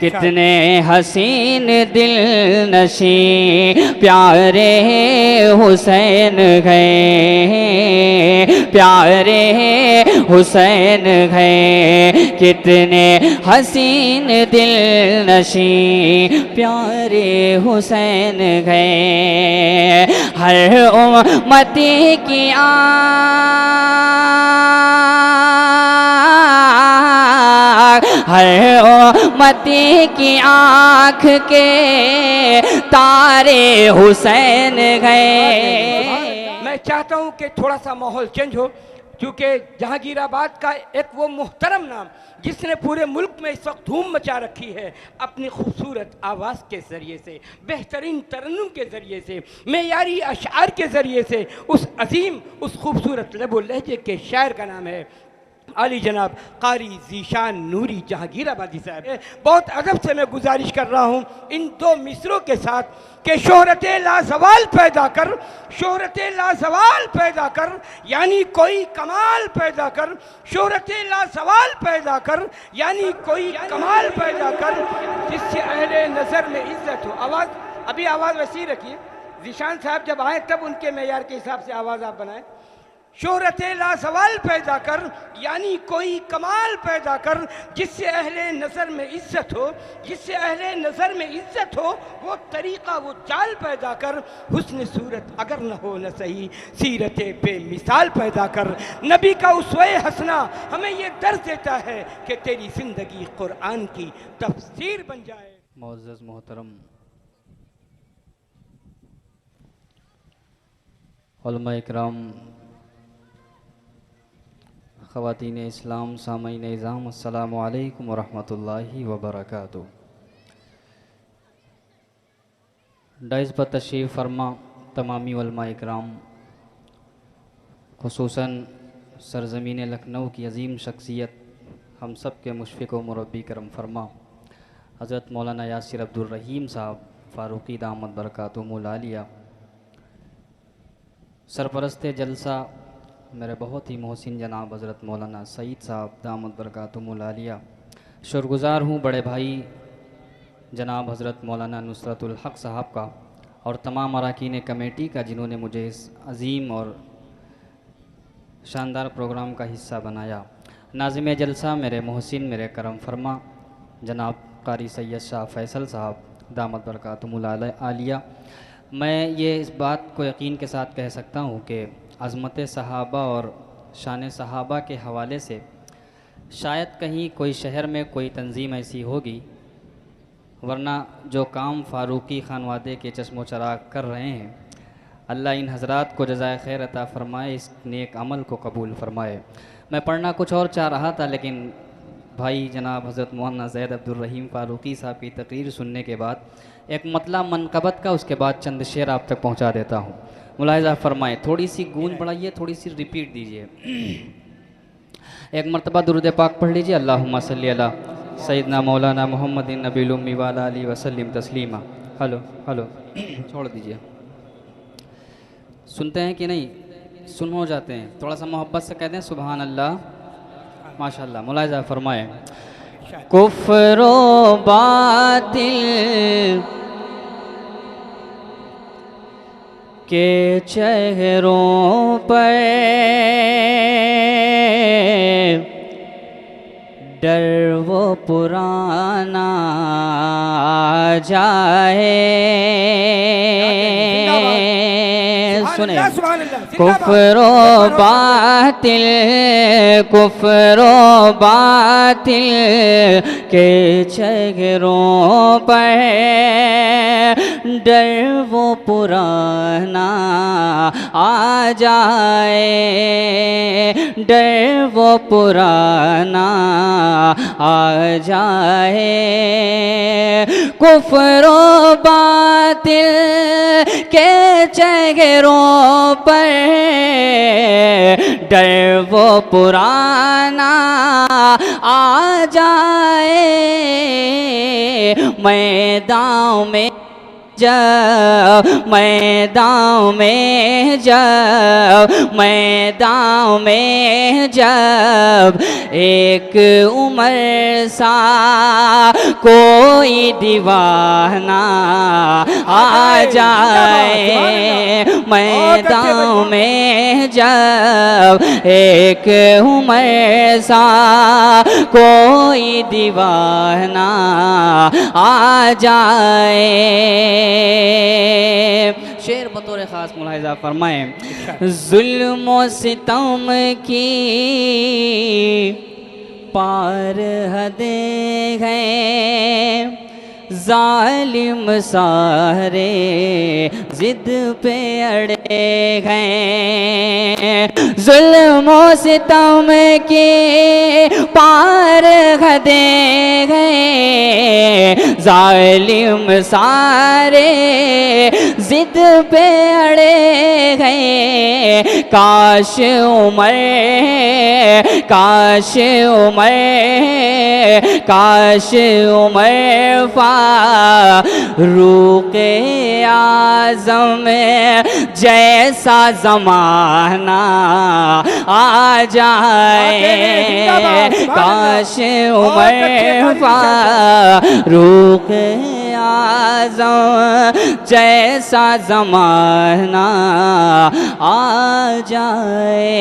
कितने हसीन दिल नशी प्यारे हुसैन गए, प्यारे हुसैन गए। कितने हसीन दिल नशी प्यारे हुसैन गए। हर उम्मती की हर उम्मती की आँख के तारे हुसैन गए। मैं चाहता हूँ कि थोड़ा सा माहौल चेंज हो, क्योंकि जहांगीराबाद का एक वो मुहतरम नाम जिसने पूरे मुल्क में इस वक्त धूम मचा रखी है अपनी खूबसूरत आवाज़ के ज़रिए से, बेहतरीन तरन्नुम के ज़रिए से, मेयारी अशार के ज़रिए से, उस अजीम उस खूबसूरत लबो लहजे के शायर का नाम है आली जनाब कारी ज़ीशान नूरी जहांगीराबादी साहब। बहुत अदब से मैं गुजारिश कर रहा हूँ इन दो मिसरों के साथ कि शोहरत लाजवाल पैदा कर, शोहरत लाजवाल पैदा कर, यानी कोई कमाल पैदा कर, शोहरत लाजवाल पैदा कर, यानी कोई कमाल पैदा कर, जिससे अहले नज़र में इज्जत हो। आवाज़ अभी आवाज़ वैसी रखिए, ज़ीशान साहब जब आए तब उनके मेयार के हिसाब से आवाज़ आप बनाएं। शोहरत लाजवाल पैदा कर, यानी कोई कमाल पैदा कर, जिससे अहले नज़र में इज्जत हो, जिससे अहले नज़र में इज्जत हो, वो तरीक़ा वो चाल पैदा कर। हुस्न सूरत अगर न हो न सही, सीरत बेमिसाल पैदा कर। नबी का उसवे हसना हमें ये दर्ज देता है कि तेरी ज़िंदगी कुरान की तफसीर बन जाए। मुअज़्ज़ज़ मोहतरम उलमा इकराम, ख़वातीन इस्लाम, सामईन निज़ाम, अस्सलामु अलैकुम वरहमतुल्लाहि वबरकातुहू। डाइस पर तशरीफ़ फरमा तमामी उलमा इकराम, खुसूसन सरज़मीन लखनऊ की अज़ीम शख्सियत, हम सब के मुशफ़िक़ व मुरब्बी करम फरमा हज़रत मौलाना यासिर अब्दुर रहीम साहब फ़ारूक़ी दामत बरकातुहुमुल आलिया, सरपरस्त जलसा मेरे बहुत ही मोहसिन जनाब हज़रत मौलाना सईद साहब दामत बरकातुहुमुल आलिया, शुक्रगुज़ार हूँ बड़े भाई जनाब हज़रत मौलाना नुसरतुल हक़ साहब का और तमाम अरकान कमेटी का, जिन्होंने मुझे इस अज़ीम और शानदार प्रोग्राम का हिस्सा बनाया। नाज़िम जलसा मेरे मोहसिन मेरे करम फरमा जनाब कारी सैयद शाह फैसल साहब दामत बरकातुहुमुल आलिया। मैं ये इस बात को यकीन के साथ कह सकता हूँ कि अज़मत सहाबा और शान सहाबा के हवाले से शायद कहीं कोई शहर में कोई तंजीम ऐसी होगी, वरना जो काम फ़ारूक़ी खानवादे के चश्मो चराग कर रहे हैं, अल्लाह इन हज़रात को जज़ाए खैर अता फ़रमाए, इस नेक अमल को कबूल फ़रमाए। मैं पढ़ना कुछ और चाह रहा था, लेकिन भाई जनाब हज़रत मौलाना ज़ैद अब्दुर रहीम फ़ारूक़ी साहब की तकरीर सुनने के बाद एक मतला मनकबत का, उसके बाद चंद शेर आप तक पहुँचा देता हूँ। मुलाहिज़ा फ़रमाएँ, थोड़ी सी गूंज बढ़ाइए, थोड़ी सी रिपीट दीजिए। एक मरतबा दुरूद पाक पढ़ लीजिए, अल्लाहुम्मा सल्ली अला सय्यदना मौलाना मुहम्मदिन नबील उम्मी व अला आलिहि वसल्लिम तस्लीमा। हेलो हेलो छोड़ दीजिए। सुनते हैं कि नहीं? सुन हो जाते हैं, थोड़ा सा मोहब्बत से कहते हैं सुबहान अल्लाह, माशाअल्लाह। मुलाहिज़ा फ़रमाएँ, कुफ्र बातिल के चेहरों पर डर वो पुराना जाए। सुने, कुफ्रो बातिल, कुफ्रो बातिल के चेहरों पर डर वो पुराना आ जाए, डर वो पुराना आ जाए। कुफ्रो बातिल के चेहरों पर डर वो पुराना आ जाए। मैदान में जब मैदान में, जब मैदान में, जब एक उम्र सा कोई दीवाना आ जाए, मैदान में जब एक उम्र सा कोई दीवाना आ जाए। शेर बतौर ख़ास मुलाहिज़ा फरमाएं, जुल्म व सितम की पार हदें हैं, जालिम सारे जिद पे अड़े हैं, जुल्म व सितम के पार हदें हैं, जालिम सारे जिद पे अड़े हैं। काश उमर, काश उमर, काश उमर फारूक़े आज़म जैसा ज़माना आ जाए, काश उमर फारूक़े आज़म जैसा ज़माना आ जाए।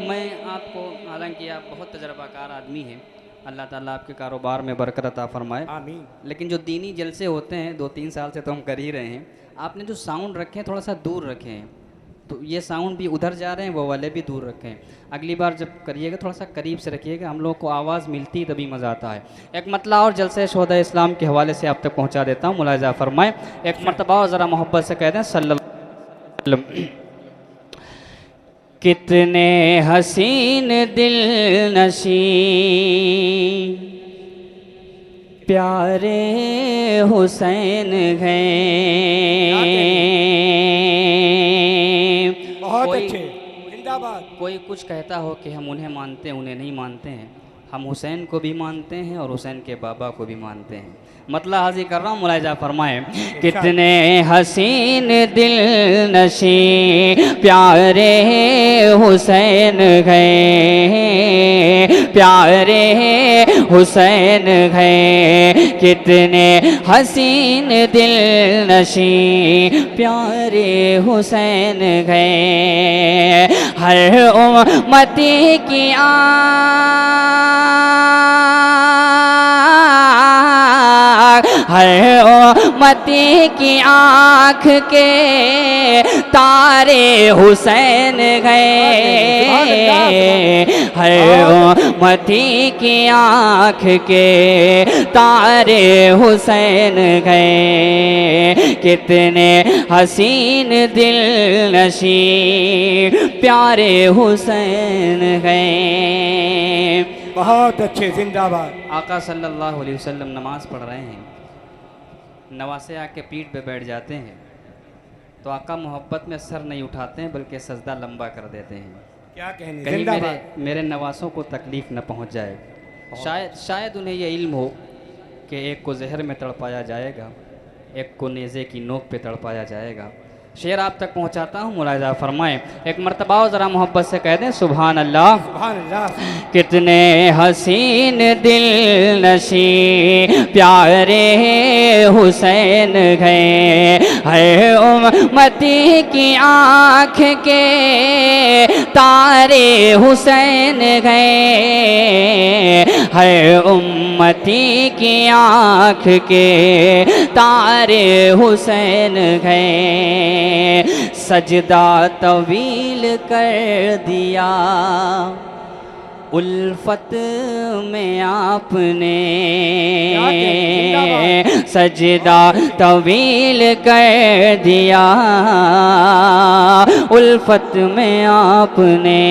मैं आपको, हालांकि आप बहुत तजर्बाकार आदमी हैं, अल्लाह ताला आपके कारोबार में बरकत अता फरमाए, आमीन। लेकिन जो दीनी जलसे होते हैं 2-3 साल से तो हम कर ही रहे हैं, आपने जो साउंड रखे हैं थोड़ा सा दूर रखे हैं, तो ये साउंड भी उधर जा रहे हैं, वो वाले भी दूर रखें। अगली बार जब करिएगा थोड़ा सा करीब से रखिएगा, हम लोग को आवाज़ मिलती है तभी मज़ा आता है। एक मतला और जलसे शोहदा इस्लाम के हवाले से आप तक पहुँचा देता हूँ, मुलाहिज़ा फरमाएँ। एक मरतबा और ज़रा मोहब्बत से कह दें सल्लल्लाहु अलैहि वसल्लम। कितने हसीन दिल नशी प्यारे हुसैन हैं, बहुत अच्छे, जिंदाबाद। कोई कुछ कहता हो कि हम उन्हें मानते हैं, उन्हें नहीं मानते हैं, हम हुसैन को भी मानते हैं और हुसैन के बाबा को भी मानते हैं। मतलब हाजिर कर रहा हूँ, मुलाहिज़ा फरमाएं। कितने हसीन दिल नशी प्यारे हुसैन गए, प्यारे हुसैन गए, कितने हसीन दिल नशी प्यारे हुसैन गए। हर उम्मती की हर उम्मती की आँख के तारे हुसैन गए, हर उम्मती की आँख के तारे हुसैन गए। कितने हसीन दिल नशी प्यारे हुसैन गए। बहुत अच्छे, जिंदाबाद। आका सल्लल्लाहु अलैहि वसल्लम नमाज़ पढ़ रहे हैं, नवासे आके पीठ पे बैठ जाते हैं तो आका मोहब्बत में सर नहीं उठाते हैं बल्कि सजदा लंबा कर देते हैं, क्या कहने, कहीं मेरे नवासों को तकलीफ़ न पहुंच जाए। शायद उन्हें ये इल्म हो कि एक को जहर में तड़पाया जाएगा, एक को नेज़े की नोक पे तड़पाया जाएगा। शेर आप तक पहुंचाता हूँ, मुलाहिज़ा फरमाएं। एक मरतबा ज़रा मोहब्बत से कह दें सुभान अल्लाह। सुभान अल्लाह। कितने हसीन दिल नशी प्यारे हुसैन गए, हर उम्मती की आँख के तारे हुसैन गए, हर उम्मती की आँख के तारे हुसैन गए। सजदा तवील कर दिया उल्फत में आपने, सजदा तवील कर दिया उल्फत में आपने,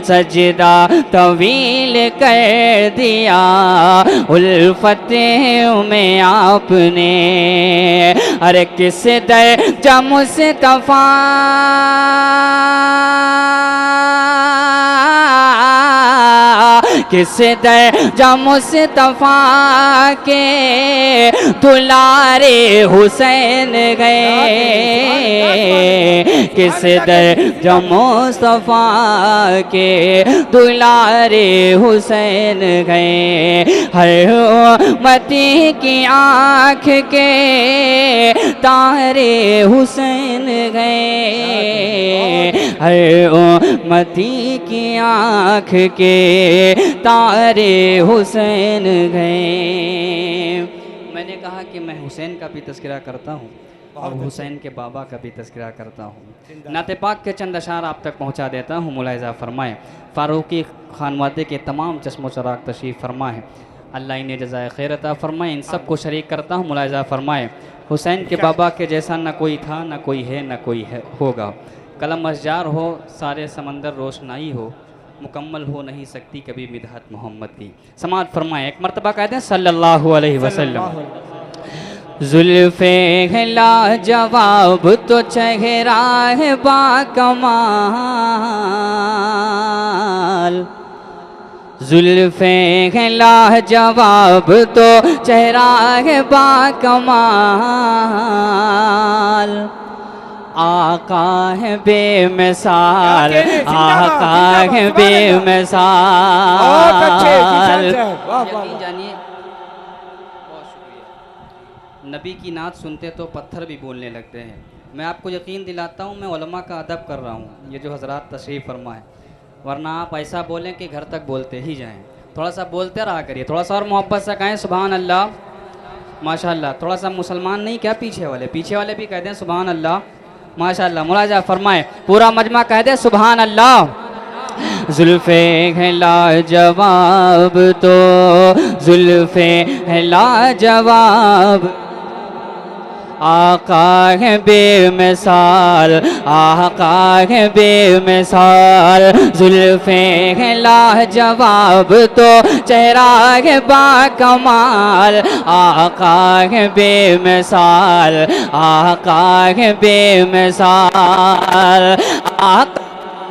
सजदा तवील कर दिया उल्फत में आपने। अरे किस दर्जा मुस्तफा किस दर्जा मुस्तफा के दुलारे हुसैन गए, किस दर्जा मुस्तफा के दुलारे हुसैन गए। हर उम्मती की आँख के तारे हुसैन गए, हर उम्मती की आँख के तारे हुसैन गए। मैंने कहा कि मैं हुसैन का भी तज़किरा करता हूँ और हुसैन के बाबा का भी तज़किरा करता हूँ। नाते पाक के चंद अशार आप तक पहुँचा देता हूँ। मुलाहिज़ा फरमाएँ, फ़ारूकी खानवादे के तमाम चश्मो चराग तशरीफ़ फरमाएँ, अल्लाह इन्हें जज़ाए खैर अता फरमाए। इन सब को शरीक करता हूँ। मुलाहिज़ा फरमाएँ, हुसैन के बाबा के जैसा न कोई था, न कोई है, न कोई है होगा। कलम अशजार हो, सारे समंदर रोशनाई हो, मुकम्मल हो नहीं सकती कभी मिदहत मोहम्मद की। समाअत फरमाएँ, एक मरतबा कहते हैं सल्लल्लाहु अलैहि वसल्लम। जुल्फ़े लाजवाब तो चेहरा है बाकमाल, जुल्फ़े लाजवाब तो चेहरा है बाकमाल, आका है बेमिसाल, आका है बेमिसाल। यकीन जानिए, बहुत शुक्रिया। नबी की नात सुनते तो पत्थर भी बोलने लगते हैं। मैं आपको यकीन दिलाता हूँ, मैं उलमा का अदब कर रहा हूँ, ये जो हज़रात तशरीफ़ फरमा है, वरना आप ऐसा बोलें कि घर तक बोलते ही जाएं। थोड़ा सा बोलते रहा करिए, थोड़ा सा और मोहब्बत से कहें सुभान अल्लाह, माशाअल्लाह। थोड़ा सा मुसलमान नहीं, क्या पीछे वाले भी कह दें सुभान अल्लाह, माशाअल्लाह। मुलाहिज़ा फरमाएं, पूरा मजमा कह दे सुभान अल्लाह। जुल्फ़े लाजवाब तो जुल्फ़े लाजवाब, आका है बेमिसाल, आका है बेमिसाल। जुल्फ़े लाजवाब तो चेहरा है बाकमाल, आका है बेमिसाल, आका है बेमिसाल, आका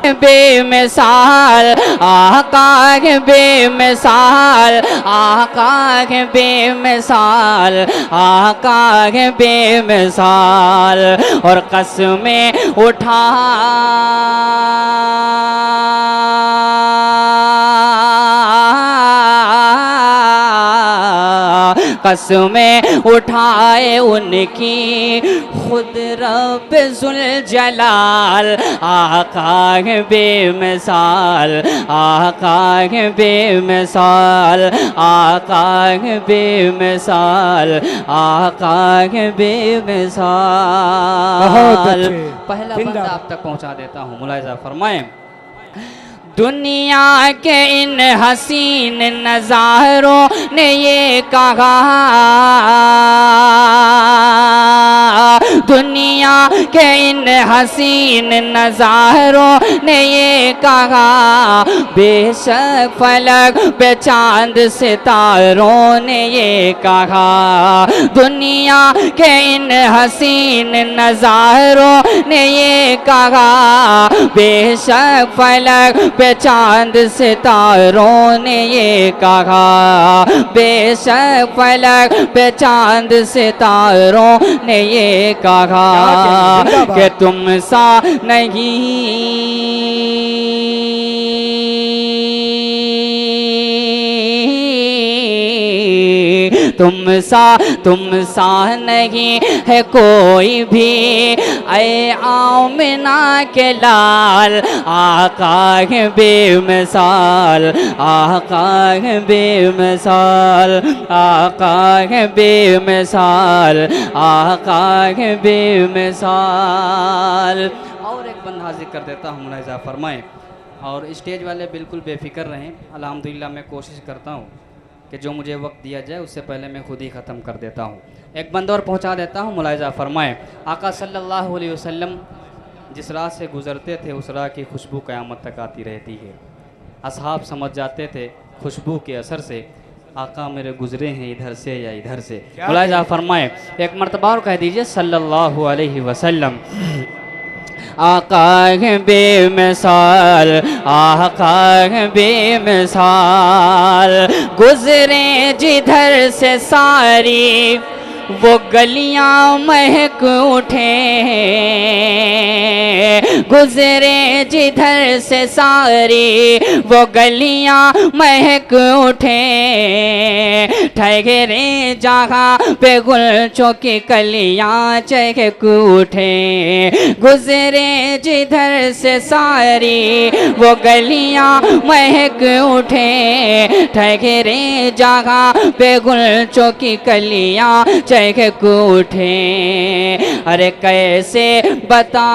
बेमिसाल, आका है बेमिसाल, आका है बेमिसाल, आका है बेमिसाल। और कसमें उठा कसमें उठाए उनकी खुद रब जुल जलाल, आका है बेमिसाल, आका है बेमिसाल, आका है बेमिसाल, आका है बेमिसाल। पहला बंदा आप तक पहुंचा देता हूँ। मुलाहिज़ा फरमाएं, दुनिया के इन हसीन नज़ारों ने ये कहा, दुनिया के इन हसीन नज़ारों ने ये कहा, बेशक फलक पे चांद सितारों ने ये कहा, दुनिया के इन हसीन नज़ारों ने ये कहा, बेशक फलक पे चांद सितारों ने ये कहा, बेशक फलक पे चांद सितारों ने ये कहा कि तुम सा नहीं, तुम सा नहीं है कोई भी, ऐ आमिना के लाल, आका है बेमिसाल, आका है बेमिसाल, आका है बेमिसाल, आका है बेमिसाल। और एक बंदा हाजिर कर देता हूँ, मुलाहिज़ा फरमाएं। और स्टेज वाले बिल्कुल बेफिक्र रहें। अल्हम्दुलिल्लाह मैं कोशिश करता हूँ कि जो मुझे वक्त दिया जाए उससे पहले मैं खुद ही ख़त्म कर देता हूँ। एक बंदा और पहुँचा देता हूँ। मुलाहिज़ा फरमाएं, आका सल्लल्लाहु अलैहि वसल्लम जिस राह से गुज़रते थे उस राह की खुशबू क़यामत तक आती रहती है। असहाब समझ जाते थे खुशबू के असर से आका मेरे गुज़रे हैं इधर से या इधर से। मुलाहिज़ा फरमाएं, एक मरतबा और कह दीजिए सल्लल्लाहु अलैहि वसल्लम। आका है बेमिसाल, आका है बेमिसाल। गुजरे जिधर से सारी वो गलियां महक उठे, गुजरे जिधर से सारी वो गलियां महक उठे। ठहरे जहाँ पे गुलचों की कलियां चहक उठे, गुजरे जिधर से सारी वो गलियां महक उठे। ठहरे जहाँ पे गुलचों की कलियां चहक उठे। अरे कैसे बता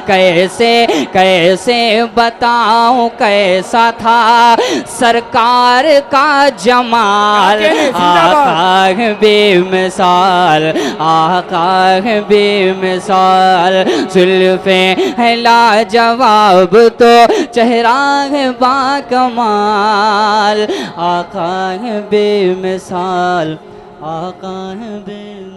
कैसे कैसे बताऊं कैसा था सरकार का जमाल। आका है बेमिसाल, आका है बेमिसाल। जुल्फे है लाजवाब तो चेहरा है बाकमाल। आका है बेमिसाल, आका है बेमिसाल।